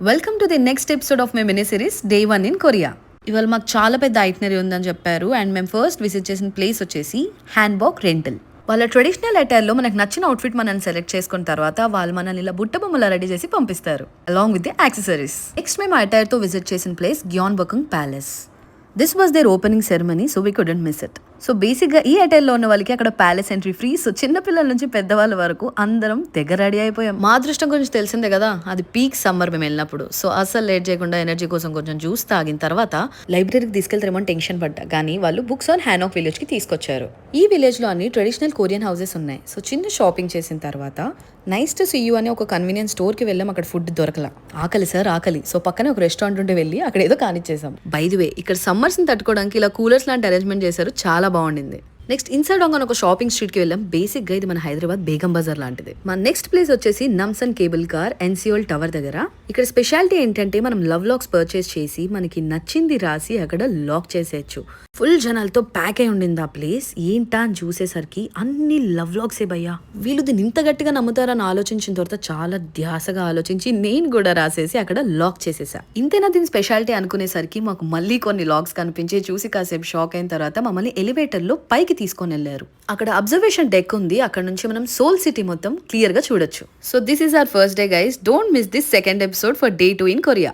Welcome to the next episode of my mini series day 1 in Korea. ఇవాళ మాకు చాలా పెద్ద ఐటనరీ ఉందని చెప్పారు అండ్ మేము ఫస్ట్ విజిట్ చేసిన ప్లేస్ వచ్చేసి హ్యాండ్బాగ్ రెంటల్. వాళ్ళ ట్రెడిషనల్ అటైర్లో మనకు నచ్చిన అవుట్ఫిట్ మనం సెలెక్ట్ చేసుకున్న తర్వాత వాళ్ళు మనల్ని ఇలా బుట్ట బొమ్మలా రెడీ చేసి పంపిస్తారు along with the accessories. Next మేము అటైర్తో విజిట్ చేసిన place Gyeongbokgung palace. This was their opening ceremony so we couldn't miss it. So బేసిక్గా ఈ అటైర్లో ఉన్న వాళ్ళకి అక్కడ ప్యాలెస్ ఎంట్రీ ఫ్రీ. సో చిన్నపిల్లల నుంచి పెద్దవాళ్ళ వరకు అందరం తెగ రెడీ అయిపోయాం. మా అదృష్టం గురించి తెలిసిందే కదా, అది పీక్ సమ్మర్ మేము వెళ్ళినప్పుడు. సో అసలు లేట్ చేయకుండా ఎనర్జీ కోసం కొంచెం జ్యూస్ తాగిన తర్వాత లైబ్రరీకి తీసుకెళ్తారేమో టెన్షన్ పడ్డా, కానీ వాళ్ళు బుక్స్ ఆన్ హ్యానాక్ విలేజ్ కి తీసుకొచ్చారు. ఈ విలేజ్ లో అన్ని ట్రెడిషనల్ కొరియన్ హౌసెస్ ఉన్నాయి. సో చిన్న షాపింగ్ చేసిన తర్వాత నైస్ టు సీ యూ అనే ఒక కన్వీనియన్స్ స్టోర్ కి వెళ్ళాం. అక్కడ ఫుడ్ దొరకలా. ఆకలి సార్ ఆకలి. సో పక్కనే ఒక రెస్టారెంట్ ఉంటే వెళ్ళి అక్కడ ఏదో కానిచ్చేసాం. బై ది వే ఇక్కడ సమ్మర్స్ ని తట్టుకోవడానికి ఇలా కూలర్స్ లాంటి అరేంజ్మెంట్ చేశారు, చాలా బాగుండింది. నెక్స్ట్ ఇన్సైడ్ ఆంగ్ ఒక షాపింగ్ స్ట్రీట్ కి వెళ్ళాం. బేసిక్ గా ఇది మన హైదరాబాద్ బేగం బజార్ లాంటిది. మన నెక్స్ట్ ప్లేస్ వచ్చేసి నమ్సన్ కేబుల్ కార్ ఎన్సిఓల్ టవర్ దగ్గర. ఇక్కడ స్పెషాలిటీ ఏంటంటే మనం లవ్ లాక్స్ పర్చేస్ చేసి మనకి నచ్చింది రాసి అక్కడ లాక్ చేసేయచ్చు. ఫుల్ జనాలతో ప్యాక్ అయి ఉండింది ఆ ప్లేస్. ఏంటా అని చూసేసరికి అన్ని లవ్ లాక్సే భయ్యా. వీళ్ళు దీన్ని ఇంత గట్టిగా నమ్ముతారని ఆలోచించిన తర్వాత చాలా ధ్యాసగా ఆలోచించి నేను కూడా రాసేసి అక్కడ లాక్ చేసేసా. ఇంతేనా దీని స్పెషాలిటీ అనుకునేసరికి మాకు మళ్ళీ కొన్ని లాక్స్ కనిపించి చూసి కాసేపు షాక్ అయిన తర్వాత మమ్మల్ని ఎలివేటర్ లో పైకి తీసుకొని వెళ్లారు. అక్కడ అబ్జర్వేషన్ డెక్ ఉంది, అక్కడ నుంచి మనం సోల్ సిటీ మొత్తం క్లియర్ గా చూడొచ్చు. So this is our first day guys. Don't miss this second episode for day 2 in Korea.